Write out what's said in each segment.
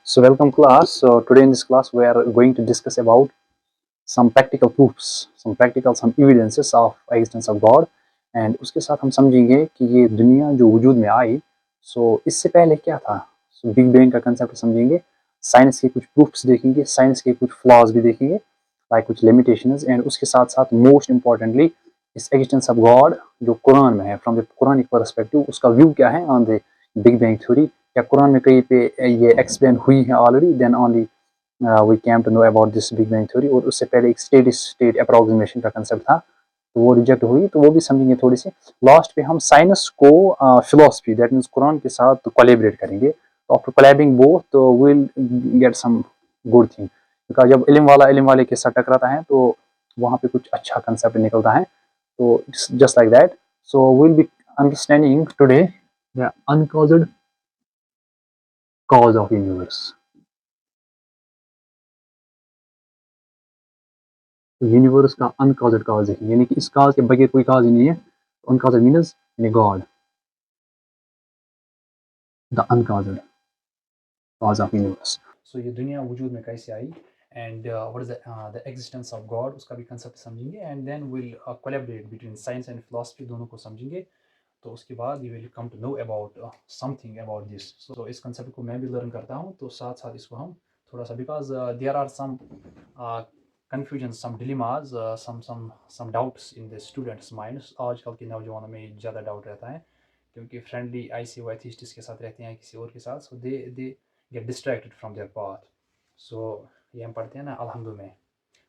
So welcome class. So today in this class we are going to discuss about some practical proofs, some evidences of existence of God. And उसके साथ हम समझेंगे कि ये दुनिया जो वजूद में आई, इससे पहले क्या था. बिग बैंग का कंसेप्ट समझेंगे, साइंस के कुछ प्रूफ्स देखेंगे, साइंस के कुछ फ्लॉज भी देखेंगे, लाइक कुछ लिमिटेशंस, एंड उसके साथ साथ मोस्ट इम्पॉर्टेंटली इस एग्जिस्टेंस ऑफ गॉड जो कुरान में है, फ्रॉम द कुरानिक पर्सपेक्टिव उसका व्यू क्या है on the big bang theory. क्या कुरान में कहीं पे ये एक्सप्लेन हुई है already, then only we came to know about this big bang theory. और उससे पहले एक स्टेडी स्टेट अप्रोक्सीमेशन का कंसेप्ट था, तो वो रिजेक्ट हुई, तो वो भी समझेंगे थोड़ी सी. लास्ट पे हम साइंस को फिलोसफी दैट मीन्स कुरान के साथ कोलैबोरेट करेंगे. तो आफ्टर कोलैबिंग बोथ तो will get some good thing, because जब इल्म वाले के साथ टकराता है तो वहाँ पे कुछ अच्छा कंसेप्ट निकलता है. तो it's just like that. So will be understanding today the uncaused cause of universe. Universe का अनकॉज्ड कॉज है, यानी कि इस कॉज के बगैर कोई कॉज ही नहीं है. अनकॉज्ड मीन्स यानी God, the uncaused cause of universe. So ये दुनिया वजूद में कैसे आई, and what is the existence of God, उसका भी कंसेप्ट समझेंगे. And then will collaborate between science and philosophy, दोनों को समझेंगे. तो उसके बाद you will come to know about something about this. So इस कंसेप्ट को मैं भी लर्न करता हूँ, तो साथ साथ इसको हम थोड़ा सा, because there are some confusions, some dilemmas, some doubts in the students' minds. आजकल के नौजवानों में ज़्यादा डाउट रहता है, क्योंकि फ्रेंडली ऐसे वो एथिस्टिस्ट के साथ रहते हैं किसी और के साथ, so they get distracted from their path. So ये हम पढ़ते हैं ना अलहम्दु में,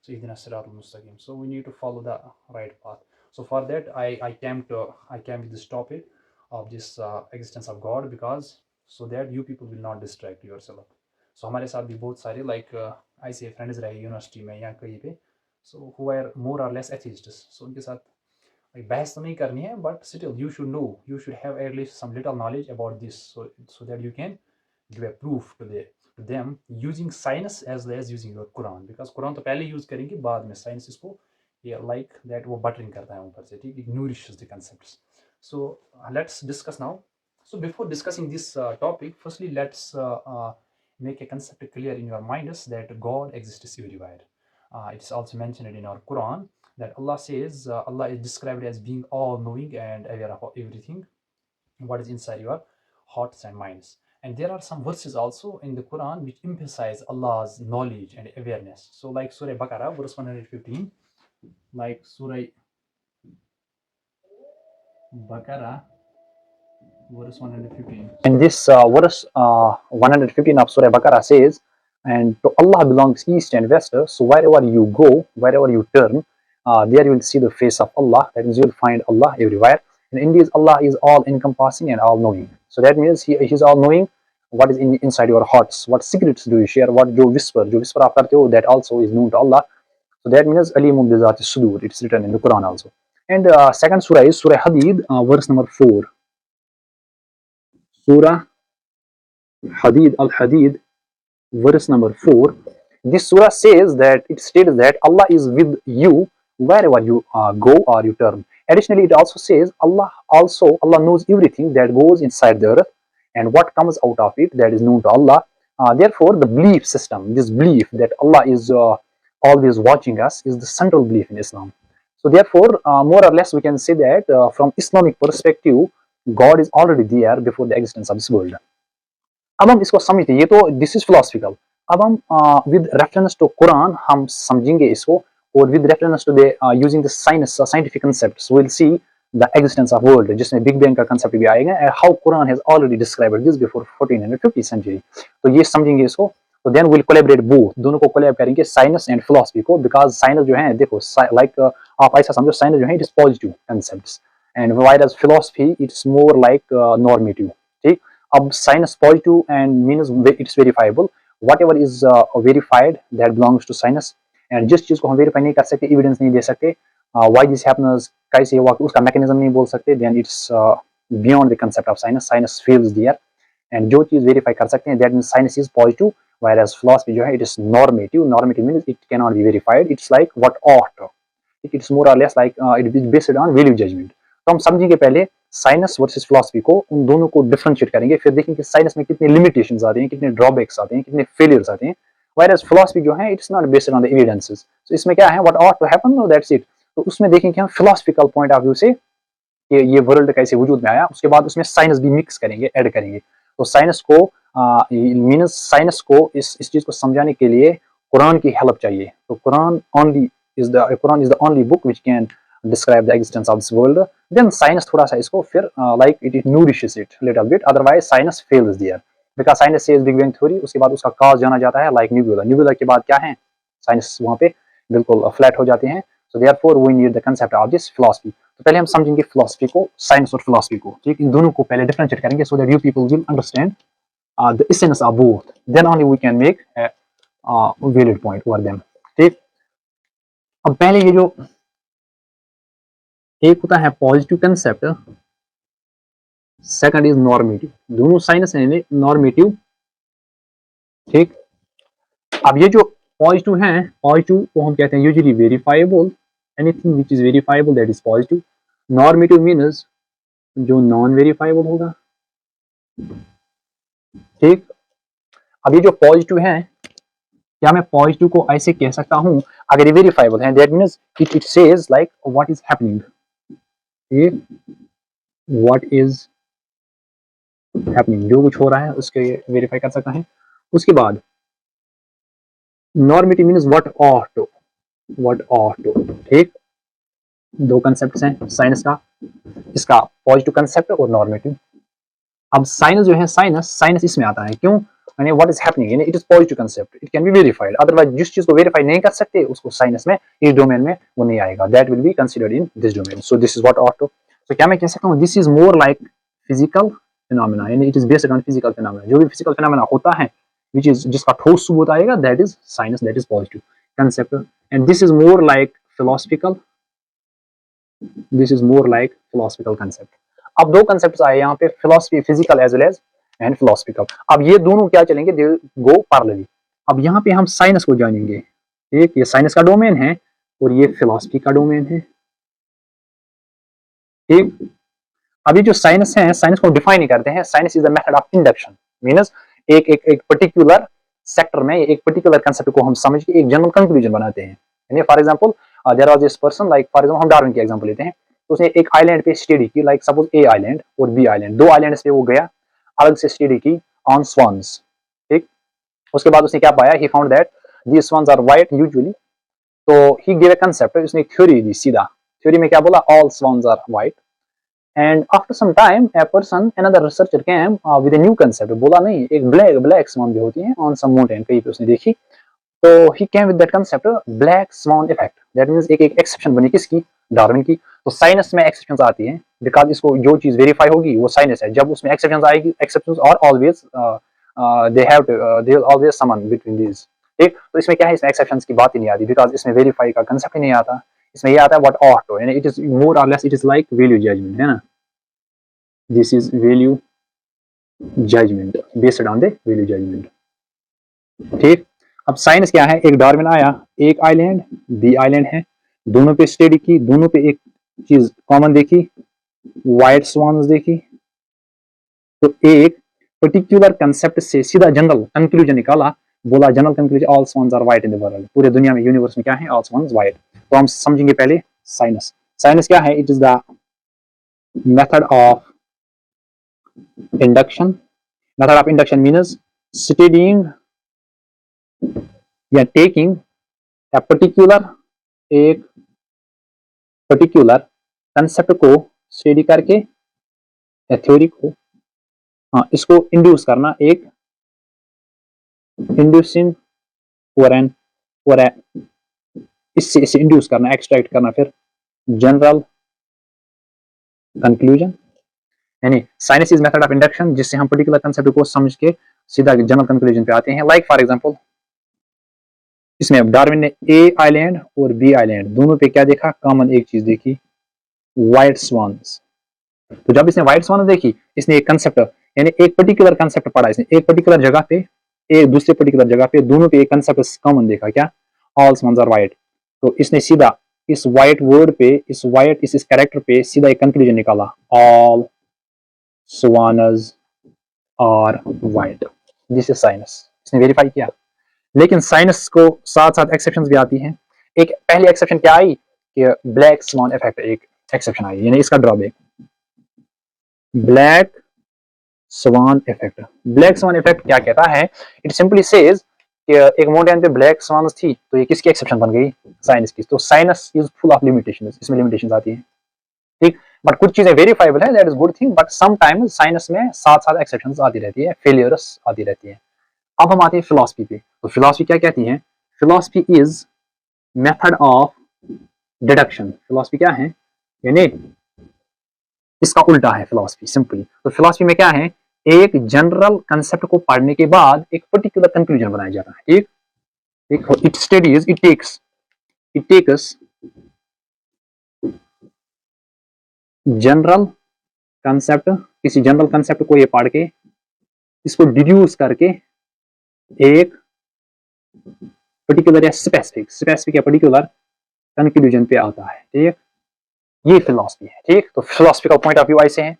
so इहदिना सिरातुल Mustakim, so we need to follow the right path. So for that I came with this topic of this existence of God, because so that you people will not distract yourself. So हमारे साथ भी बहुत सारे like ऐसे friends रहे university में या कहीं पे, सो हु आर मोर और लेस एथिस्ट्स. सो उनके साथ like बहस तो नहीं करनी है, but still you should know, you should have at least some little knowledge about this, so that you can give a proof to them using science as well as using your Quran, because Quran तो पहले use करेंगे, बाद में science इसको ये like that वो buttering करता है ऊपर से, ठीक, it nourishes the concepts. So let's discuss now. So before discussing this topic, firstly let's make a concept clear in your minds that God exists everywhere. It's also mentioned in our Quran that Allah says, Allah is described as being all-knowing and aware of everything what is inside your hearts and minds. And there are some verses also in the Quran which emphasize Allah's knowledge and awareness. So like Surah Baqarah, verse 115, like Surah Baqarah, verse 115. And this verse 115 of Surah Baqarah says, and to Allah belongs east and west, so wherever you go, wherever you turn, there you will see the face of Allah. That means you will find Allah everywhere. And indeed Allah is all encompassing and all knowing. So that means he is all knowing what is inside your hearts, what secrets do you share, what जो whisper आप करते हो, that also is known to Allah. So that means alimun bi zati sudur. It's written in the Quran also. And second surah is Surah Hadid, verse number 4. Surah Hadid, Al Hadid, verse number 4. This surah says that, it states that Allah is with you wherever you go or you turn. Additionally, it also says Allah knows everything that goes inside the earth and what comes out of it, that is known to Allah. Therefore, the belief system, this belief that Allah is always watching us, is the central belief in Islam. So therefore, more or less we can say that from Islamic perspective, God is already there before the existence of this world. अब हम इसको समझते हैं, ये तो this is philosophical. अब हम with reference to Quran हम समझेंगे इसको, और with reference to the using the scientific concepts will see the existence of world, जिसमें बिग बैंग का कंसेप्ट भी आएगा, and how Quran has already described this before 1450 century. तो ये समझेंगे इसको. तो देन विल कोलैबोरेट बोथ, दोनों को कोलैब करेंगे, साइंस एंड फिलोसफी को, बिकॉज साइंस जो है, देखो लाइक आप ऐसा समझो, साइंस जो है it is positive concepts, and while philosophy it's more like normative. ठीक. अब science positive and means it's verifiable, whatever is verified that belongs to science. And जिस चीज को हम वेरीफाई नहीं कर सकते, एविडेंस नहीं दे सकते, व्हाई दिस हैपन्स, कैसे हुआ, उसका मैकेनिज्म नहीं बोल सकते, then it's beyond the concept of science. Science fails there. And जो चीज वेरीफाई कर सकते हैं, that means science is positive, whereas philosophy जो है it is normative. Normative means it cannot be verified. It's like what ought. It's more or less like it is based on value judgment. तो हम समझेंगे पहले science versus philosophy को, उन दोनों को डिफरेंशिएट करेंगे, फिर देखेंगे कि साइंस में कितने लिमिटेशंस आते हैं, कितने ड्रॉबैक्स आते हैं, कितने फेलियर्स आते हैं, whereas फिलॉसफी जो है it's not based on the evidences. तो इसमें क्या है, what ought to happen, no that's it. तो उसमें देखेंगे हम फिलोसफिकल पॉइंट ऑफ व्यू से कि ये वर्ल्ड कैसे वजूद में आया, उसके बाद उसमें साइंस भी मिक्स करेंगे, ऐड करेंगे। तो साइंस को मींस साइंस को इस चीज को समझाने के लिए कुरान की हेल्प चाहिए। तो Quran is the only book which can describe the existence of this world. Then science थोड़ा सा इसको फिर like it nourishes it little bit, otherwise science fails there, because science says big bang theory, उसके बाद उसका cause जाना जाता है लाइक न्यूबुला, न्यूबुला के बाद क्या है, साइंस वहां पे बिल्कुल फ्लैट हो जाते हैं। So therefore we need the concept of this philosophy. तो पहले हम समझेंगे फिलॉसफी को, साइंस और फिलॉसफी को, ठीक, इन दोनों को पहले डिफरेंशिएट करेंगे so that you people will understand the essence of both, then only we can make a valid point over them, ठीक। अब पहले ये जो एक होता है positive concept, second is normative, दोनों साइंस है नॉर्मेटिव, ठीक। अब ये जो पॉजिटिव है, पॉजिटिव को हम कहते हैं usually verifiable, anything which is verifiable that is positive. Normative means जो नॉन वेरीफाइबल होगा, ठीक। अब ये जो पॉजिटिव है, क्या मैं पॉजिटिव को ऐसे कह सकता हूं, अगर ये वेरीफाइबल है, that means it says like what is happening, what is happening, जो कुछ हो रहा है उसके वेरीफाई कर सकता है। उसके बाद normative means what ought to, ठीक। दो कंसेप्ट हैं साइंस का, इसका पॉजिटिव कंसेप्ट और नॉर्मेटिव। अब साइंस जो है, साइंस इसमें आता है, क्यों, यानी व्हाट इज हैपनिंग, यानी it is positive concept, it can be verified, otherwise जिस चीज को वेरीफाई नहीं कर सकते उसको साइंस में, इस डोमेन में वो नहीं आएगा, that will be considered in this domain. So this is what ought to. तो क्या मैं कह सकता हूं, this is more like physical phenomena, यानी it is based on physical phenomena, जो भी फिजिकल फिनोमेना होता है which is जिसका ठोस सबूत आएगा, that is science, that is positive concept, and this is more like philosophical, this is more like philosophical concept। अब दो कंसेप्ट आए यहाँ पे, philosophy physical as well as and philosophical. अब ये दोनों क्या चलेंगे, दे गो पैरेलली। अब यहाँ पे हम साइंस को जानेंगे, ठीक, ये साइंस का डोमेन है और ये फिलोसफी का डोमेन है, ठीक। अभी जो साइंस है, साइंस को डिफाइन नहीं करते हैं, science is the method of induction, means एक पर्टिकुलर सेक्टर में एक पर्टिकुलर कंसेप्ट को हम समझ के एक जनरल कंक्लूजन बनाते हैं। यानी for example there was this person, like for example हम डार्विन की एग्जांपल लेते हैं, तो उसने एक आइलैंड पे स्टडी की, लाइक सपोज ए आइलैंड और बी आइलैंड, दो आइलैंड्स पे वो गया, अलग से स्टडी की ऑन स्वन्स, ठीक। उसके बाद उसने क्या पाया, he found that these swans are white usually, तो ही गिव अ कंसेप्ट, उसने थ्योरी दी सीधा, थ्योरी में क्या बोला, all swans are white. And after some time, another researcher came with a new concept. बोला नहीं, एक black swan जो होती है on some mountain, कहीं पे उसने देखी, तो he came with that concept, black swan effect. That means एक exception बनी, किसकी, डार्विन की। तो साइंस में exceptions आती हैं, बिकॉज इसको जो चीज वेरीफाई होगी वो साइंस है, जब उसमें exceptions आएगी, exceptions are always they always summon between these, ठीक। तो इसमें क्या है, इसमें exceptions की बात ही नहीं आती, बिकॉज इसमें वेरीफाई का कंसेप्ट ही नहीं आता, इसमें ये आता है व्हाट ऑट टू, यानी इट इज मोर और less, it is like value judgement, है ना, this is value judgement, based on the value judgement, ठीक। अब साइंस क्या है, एक डार्विन आया, एक आइलैंड बी आइलैंड है, दोनों पे स्टडी की, दोनों पे एक चीज कॉमन देखी, व्हाइट स्वान्स देखी, तो एक पर्टिकुलर कंसेप्ट से सीधा जनरल कंक्लूजन निकाला, बोला general conclusion all swans are white in the world, पूरे दुनिया में यूनिवर्स में क्या है, ऑल स्वन्स व्हाइट। तो हम समझेंगे पहले साइंस, साइंस क्या है, it is the method of induction। method of induction means studying या taking a एक particular concept को स्टडी करके या थ्योरी को, हाँ, इसको इंड्यूस करना, एक इंड्यूसिंग और इससे इंड्यूस करना, एक्सट्रैक्ट करना, फिर जनरल कंक्लूजन, यानी science is method of induction, जिससे हम पर्टिकुलर कंसेप्ट को समझ के सीधा जनरल कंक्लूजन पे आते हैं। लाइक फॉर एग्जांपल इसमें डार्विन ने ए आइलैंड और बी आइलैंड दोनों पे क्या देखा, कॉमन एक चीज देखी, व्हाइट स्वान्स। तो जब इसने व्हाइट स्वान देखी, इसने एक कंसेप्ट, यानी एक पर्टिकुलर कंसेप्ट पढ़ा, इसने एक पर्टिकुलर जगह पे, एक दूसरे पर्टिकुलर जगह पे, दोनों पे एक कंसेप्ट कॉमन देखा, क्या, ऑल स्वान्स आर व्हाइट। तो इसने सीधा इस वाइट वर्ड पे, इस कैरेक्टर पे सीधा एक कंक्लूजन निकाला, all swans are white, this is science. इसने वेरीफाई किया। लेकिन साइनस को साथ साथ एक्सेप्शंस भी आती हैं। एक पहली एक्सेप्शन क्या आई कि ब्लैक स्वान इफेक्ट, एक एक्सेप्शन आई, यानी इसका drawback, black swan effect. Black swan effect क्या कहता है? इट सिंपली सेज कि एक माउंटेन पे ब्लैक स्वान्स थी, तो ये किसकी एक्सेप्शन बन गई? साइनस की। तो sinus is full of limitations, इसमें लिमिटेशंस आती हैं, ठीक। बट कुछ चीजें वेरीफाइबल है, that is good thing, but sometimes sinus में साथ साथ एक्सेप्शंस आती रहती है, फेलियर्स आती रहती है। अब हम आते हैं फिलॉसफी पे। तो फिलॉसफी क्या कहती है? Philosophy is method of deduction. Philosophy क्या है? यानी इसका उल्टा है फिलॉसफी, सिंपली। तो फिलॉसफी में क्या है? एक जनरल कंसेप्ट को पढ़ने के बाद एक पर्टिकुलर कंक्लूजन बनाया जाता है, ठीक। It studies, it takes general concept, किसी जनरल कंसेप्ट को ये पढ़ के इसको डिड्यूस करके एक पर्टिकुलर या स्पेसिफिक या पर्टिकुलर कंक्लूजन पे आता है, ठीक। ये फिलॉसफी है, ठीक। तो फिलॉसफी का पॉइंट ऑफ व्यू ऐसे है।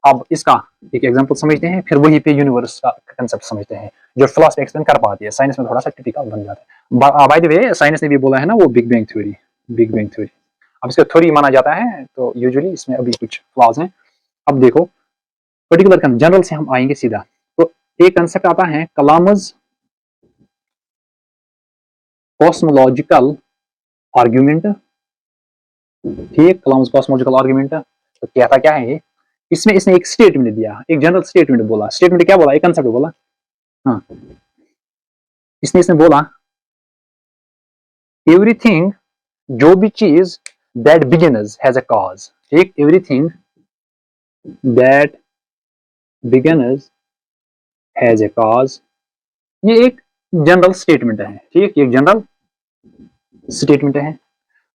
अब इसका एक एग्जांपल समझते हैं, फिर वही पे यूनिवर्स का कंसेप्ट समझते हैं, जो फिलॉसफी एक्सप्लेन कर पाती है, साइंस में थोड़ा सा टिपिकल बन जाता है। बाय द वे, साइंस ने भी बोला है ना वो big bang theory, big bang theory. अब इसको थ्योरी माना जाता है, तो यूजुअली इसमें अभी कुछ फ्लॉज हैं। अब देखो, पर्टिकुलर जनरल से हम आएंगे सीधा। तो एक कंसेप्ट आता है कलामज कॉस्मोलॉजिकल आर्ग्यूमेंट, ठीक। कलामज कॉस्मोलॉजिकल आर्ग्यूमेंट, तो कहता क्या है ये? इसमें इसने एक स्टेटमेंट दिया, एक जनरल स्टेटमेंट बोला। स्टेटमेंट क्या बोला? एक कंसेप्ट बोला, हाँ। इसने बोला एवरीथिंग, जो भी चीज that beginners has a cause, ठीक। Everything that beginners has a cause, ये एक जनरल स्टेटमेंट है, ठीक। ये एक जनरल स्टेटमेंट है।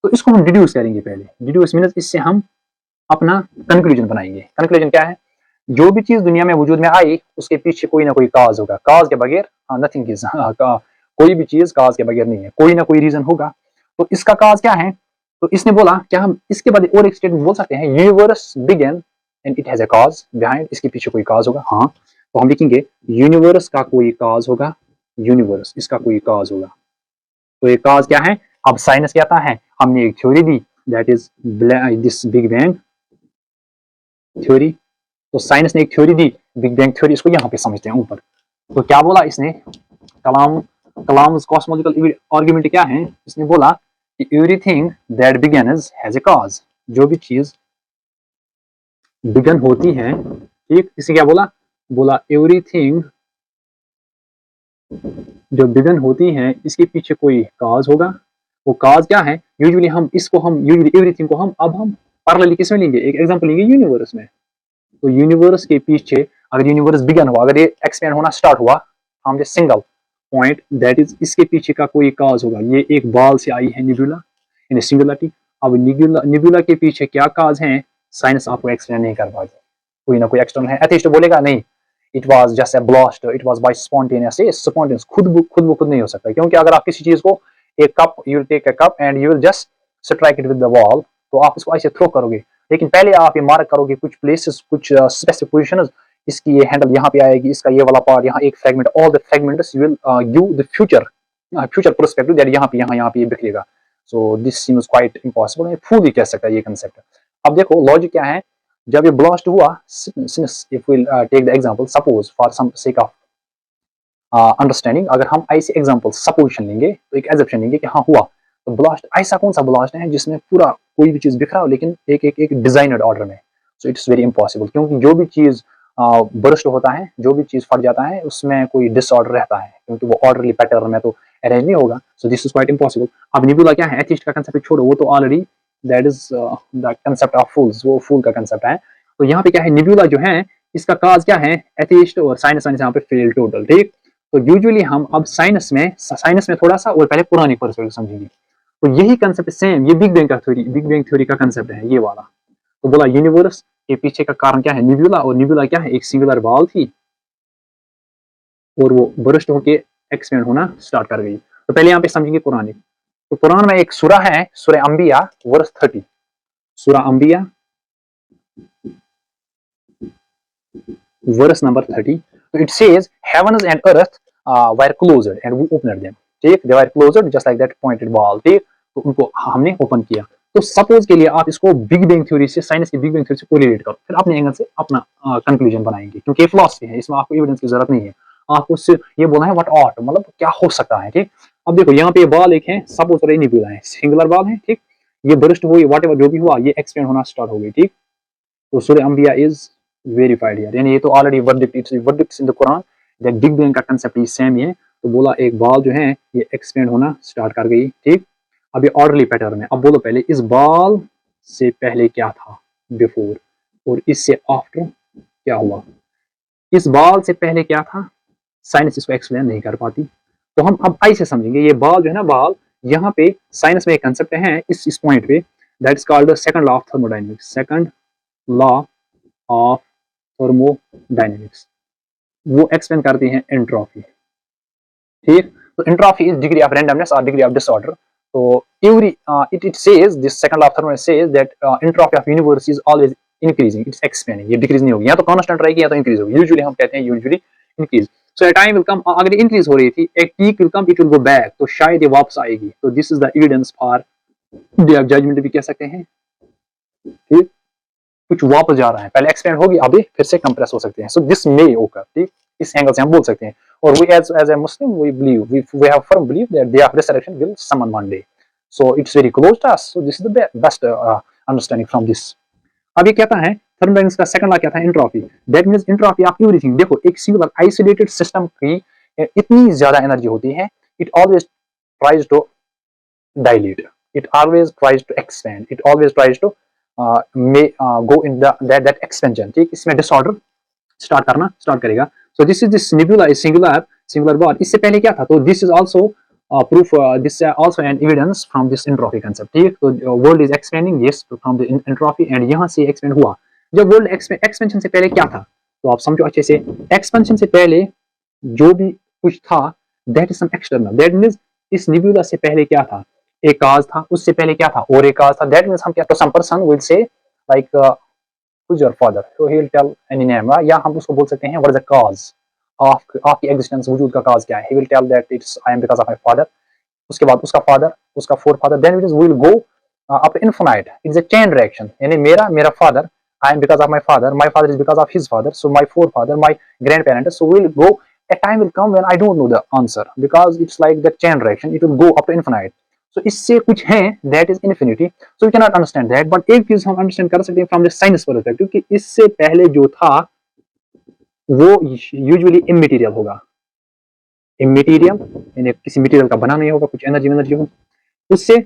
तो इसको हम डिड्यूस करेंगे पहले। डिड्यूस मीन्स इससे हम अपना कंक्लूजन बनाएंगे। कंक्लूजन क्या है? जो भी चीज दुनिया में वजूद में आई, उसके पीछे कोई ना कोई काज होगा। काज के बगैर नथिंग इज, कोई भी चीज काज के बगैर नहीं है, कोई ना कोई रीजन होगा। तो इसका काज क्या है? तो इसने बोला क्या हम इसके बाद और एक स्टेटमेंट बोल सकते हैं, universe began and it has a cause behind, इसके पीछे कोई काज होगा, हाँ। तो हम लिखेंगे यूनिवर्स का कोई काज होगा, यूनिवर्स इसका कोई काज होगा। तो ये काज क्या है? अब साइंस कहता है, हमने एक theory the, that is this big bang theory. तो साइंस ने एक थ्योरी दी, बिग बैंग थ्योरी, इसको यहाँ पे समझते हैं ऊपर। तो क्या बोला इसने? कलाम कॉस्मोलॉजिकल आर्ग्यूमेंट क्या है? इसने बोला कि everything that begins has a cause, जो भी चीज बिगन होती है, ठीक। इसने क्या बोला? बोला एवरीथिंग जो बिगन होती है, इसके पीछे कोई काज होगा। वो काज क्या है? यूजुअली हम यूजुअली एवरीथिंग को हम पैरेलली किस में लेंगे? एक एग्जांपल लेंगे यूनिवर्स में। तो यूनिवर्स के पीछे अगर यूनिवर्स बिगन हुआ, अगर ये एक्सपेंड होना स्टार्ट हुआ, हम सिंगल पॉइंट दैट इज इसके पीछे का कोई काज होगा। ये एक बॉल से आई है निबुला, इन सिंगुलरिटी। अब निबुला के पीछे क्या काज है? साइंस आपको एक्सप्लेन नहीं कर पाएगी। कोई ना कोई एक्सटर्नल है। एथिस्ट बोलेगा नहीं, it was just a blast, it was by spontaneous. ये स्पॉन्टेनियस खुद नहीं हो सकता, क्योंकि अगर आप किसी चीज को, एक cup, you will take a cup and you will just strike it with the wall, तो आप इसको ऐसे थ्रो करोगे, लेकिन पहले आप ये मार्क करोगे कुछ प्लेसेस, कुछ स्पेसिफिक पोजीशंस, इसकी ये हैंडल यहाँ पे आएगी, इसका ये वाला पार्ट, यहाँ एक fragment, all the fragments will give the future perspective that यहाँ पे ये बिखरेगा। So this seems quite impossible, fool ही कह सकता है ये कंसेप्ट। अब देखो लॉजिक क्या है? जब ये ब्लास्ट हुआ, since if will take the example, suppose for some sake of understanding, अगर हम ऐसे एग्जांपल सपोजिशन लेंगे, तो एक एजम्पशन लेंगे कि हाँ हुआ, तो ब्लास्ट ऐसा कौन सा ब्लास्ट है जिसमें पूरा कोई भी चीज बिखरा हो, लेकिन एक डिजाइनड ऑर्डर में। सो इट्स वेरी इंपॉसिबल, क्योंकि जो भी चीज बर्स्ट होता है, जो भी चीज फट जाता है, उसमें कोई डिसऑर्डर रहता है, क्योंकि वो ऑर्डरली पैटर्न में तो अरेंज नहीं होगा। सो दिस इज क्वाइट इंपॉसिबल। अब निबुला क्या है? एथिस्ट का कंसेप्ट छोड़ो, वो तो already that is the concept of fools, वो फूल का कंसेप्ट है। तो यहाँ पे क्या है? निबुला जो है, इसका काज क्या है? एथिस्ट और साइंस यहाँ पे फेल टोटल, ठीक। तो यूजुअली हम अब साइंस में थोड़ा सा और पहले पुरानी पर्सपेक्टिव समझेंगे। तो यही कंसेप्ट सेम, ये बिग बैंग थ्योरी का कंसेप्ट है ये वाला। तो बोला यूनिवर्स के पीछे का कारण क्या है? निब्यूला। और निब्यूला क्या है? एक सिंगुलर बॉल थी और वो बर्स्ट होके एक्सपेंड होना स्टार्ट कर गई। तो पहले यहाँ पे समझेंगे पुरानी। तो कुरान में एक सूरा है, सूरह अंबिया वर्स 30, सूरह अंबिया वर्स नंबर 30. तो it says heavens and earth were closed and we opened them. ठीक, they were closed just like that pointed ball. ठीक, तो उनको हमने ओपन किया. तो सपोज के लिए आप इसको बिग बैंग थ्योरी से, साइंस की बिग बैंग थ्योरी से कोरिलेट करो, फिर अपने एंगल से अपना कंक्लूजन बनाएंगे, क्योंकि ये फिलॉसफी है, इसमें आपको एविडेंस की जरूरत नहीं है. आपको सिर्फ ये बोलना है व्हाट ऑट, मतलब क्या हो सकता है. ठीक, अब देखो यहाँ पे बॉल एक है, सपोज और निब्यूला है, सिंगुलर बॉल है. ठीक, ये बर्स्ट हुई, वॉट एवर जो भी हुआ, ये एक्सपेंड होना स्टार्ट हो गई. ठीक, तो सूरह अंबिया इज वेरीफाइड हियर, यानी ये तो already verdict in the Quran that big bang का कांसेप्ट ही सेम ही है. तो बोला एक बॉल जो है ये एक्सपेंड होना स्टार्ट कर गई. ठीक, अब ये ऑर्डरली पैटर्न है. अब बोलो पहले इस बॉल से पहले क्या था, बिफोर, और इससे आफ्टर क्या हुआ. इस बॉल से पहले क्या था, साइंस इसको एक्सप्लेन नहीं कर पाती. तो हम अब ऐसे समझेंगे, ये बॉल जो है ना, बॉल यहाँ पे साइंस में एक कंसेप्ट है इस पॉइंट पे, that is called the second law of thermodynamics. Second law of thermodynamics, वो एक्सप्लेन करती हैं एंट्रोपी. ठीक, तो entropy is degree of randomness और डिग्री ऑफ डिसऑर्डर. तो every it says this second law of thermodynamics says that entropy of universe is always increasing, it's expanding. ये decrease नहीं होगी, या तो कांस्टेंट रहेगी या तो इंक्रीज होगी. यूजुअली हम कहते हैं usually increase. So a time will come, अगर इंक्रीज हो रही थी, एक peak will come, it will go back, तो शायद ये वापस आएगी. तो this is the evidence for day of judgement भी कह सकते हैं. ठीक, कुछ वापस जा रहा है, पहले एक्सपेंड होगी, अभी फिर से कंप्रेस हो सकते हैं. सो दिस मे ओकर. ठीक, इस एंगल से हम बोल सकते हैं. और we as a Muslim we believe, we have firm believe that day of resurrection will summon one day. So it's very close to us. So this is the best understanding from this. अब ये कहता है thermodynamics का second law क्या था, entropy. That means entropy of everything. देखो, एक single isolated system की इतनी ज्यादा एनर्जी होती है, it always tries to dilate, it always tries to expand, it always tries to go in that expansion. ठीक, इसमें डिसऑर्डर स्टार्ट करना स्टार्ट करेगा. So this is this nebula is singular ball. इससे पहले क्या था, तो this is also proof, this also an evidence from this entropy concept. ठीक, तो world is expanding, yes, from the entropy, and यहाँ से एक्सपेंड हुआ. जब वर्ल्ड एक्सपेंशन से पहले क्या था, तो आप समझो अच्छे से, एक्सपेंशन से पहले जो भी कुछ था, that is some external. That means इस निबुला से पहले क्या था, एक काज था, उससे पहले क्या था, और एक काज था. दैट मींस हम क्या, तो some person will say like who's your father, so he will tell any name, या हम उसको बोल सकते हैं what is the cause of आपकी एग्जिस्टेंस, वजूद का काज क्या है. he will tell that it's I am because of my father. उसके बाद उसका फादर, उसका four father, then it is will go up to infinite. it's a chain reaction, यानी मेरा father, I am because of my father is because of his father, so my forefather, my grandparents, so will go. A time will come when I don't know the answer, because it's like the chain reaction, it will go up to infinite. So इससे कुछ है, that is infinity, so we cannot understand that. But एक चीज हम understand कर सकते हैं from the science perspective, कि इससे पहले जो था वो usually immaterial होगा. immaterial यानी किसी मटेरियल का बना नहीं होगा, कुछ एनर्जी हो उससे,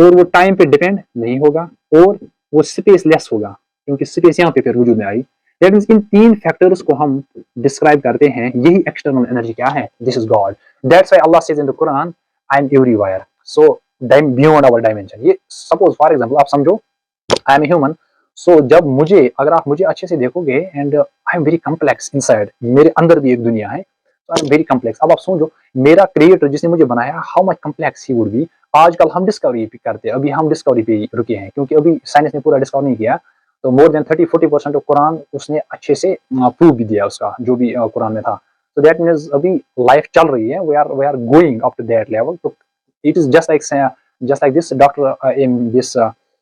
और वो टाइम पे डिपेंड नहीं होगा, और वो स्पेसलेस होगा, क्योंकि स्पेस यहाँ पे फिर वजूद में आई. दैट मींस इन तीन फैक्टर्स को हम डिस्क्राइब करते हैं, यही एक्सटर्नल एनर्जी क्या है, this is God. That's why Allah says in the Quran, I am everywhere, so beyond our dimension. ये सपोज फॉर एग्जांपल आप समझो, आई एम ह्यूमन. सो जब मुझे, अगर आप मुझे अच्छे से देखोगे, and I am very complex inside, मेरे अंदर भी एक दुनिया है, आई एम वेरी कम्प्लेक्स. अब आप समझो, मेरा क्रिएटर जिसने मुझे बनाया, how much complex he would be. आजकल हम डिस्कवरी करते हैं, अभी हम डिस्कवरी पे रुके हैं, क्योंकि अभी साइंस ने पूरा डिस्कवर नहीं किया. तो मोर देन 30-40% ऑफ कुरान उसने अच्छे से प्रूव भी दिया, उसका जो भी कुरान में था. तो दैट मींस अभी लाइफ चल रही है, we are going up to that level. तो it is just like this doctor in this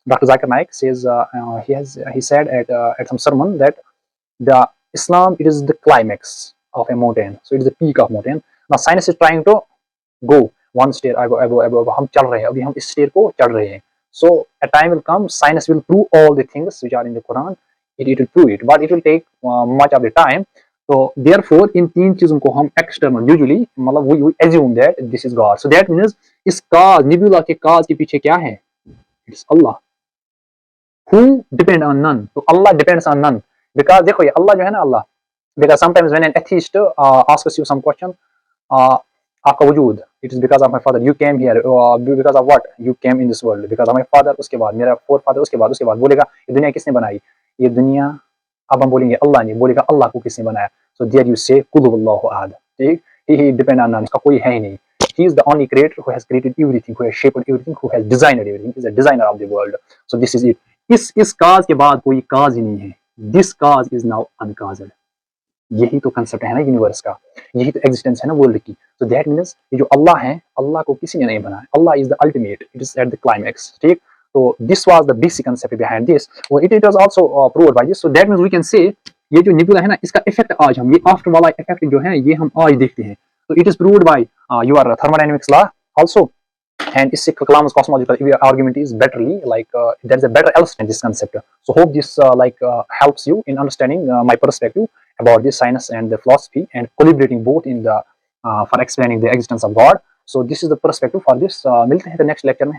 Dr. Zakir Naik says, he said at some sermon that the Islam, it is the climax of a mountain, so it is the peak of mountain. Now science is trying to go one stair above. हम चल रहे हैं, अभी हम इस stair को चढ़ रहे हैं. So a time will come, science will prove all the things which are in the Quran. It will prove it, but it will take much of the time. So therefore इन तीन चीजों को हम external usually, मतलब we assume that this is God. So that means इस काज, निबुला के काज के पीछे क्या है, it's Allah. Who depend on none, तो अल्लाह depends on none. Because देखो ये अल्लाह जो है ना, अल्लाह, because sometimes when an atheist asks you some question, आपका वजूद, it is because of my father you came here, because of what you came in this world, because of my father, उसके बाद मेरा फोर फादर, उसके बाद बोलेगा ये दुनिया किसने बनाई, ये दुनिया, अब हम बोलेंगे अल्लाह ने, बोलेगा अल्लाह को किसने बनाया. So there you say कुल हुवल्लाहु अहद. ठीक, he depend on इसका कोई है ही नहीं. He is the only creator who has created everything, who has shaped everything, who has designed everything. He is a designer of the world. So this is it. इस काज के बाद कोई काज ही नहीं है. This cause is now uncaused. यही तो concept है ना यूनिवर्स का, यही तो एग्जिस्टेंस है ना वर्ल्ड की. तो दैट मीन्स ये जो अल्लाह है, अल्लाह को किसी ने नहीं बनाया. Allah is the ultimate, it is at the climax. ठीक. तो this was the basic concept behind this, और it was also proved by this. So that means we can say ये जो निबुला है ना, इसका इफेक्ट आज हम ये आफ्टर वाला इफेक्ट जो है ये हम आज देखते हैं. तो it is proved by your thermodynamics law also. And its Kalam's cosmological argument is betterly there is a better illustration in this concept. So hope this helps you in understanding my perspective about this science and the philosophy and collaborating both in the for explaining the existence of God. So this is the perspective for this. मिलते हैं the next lecture में.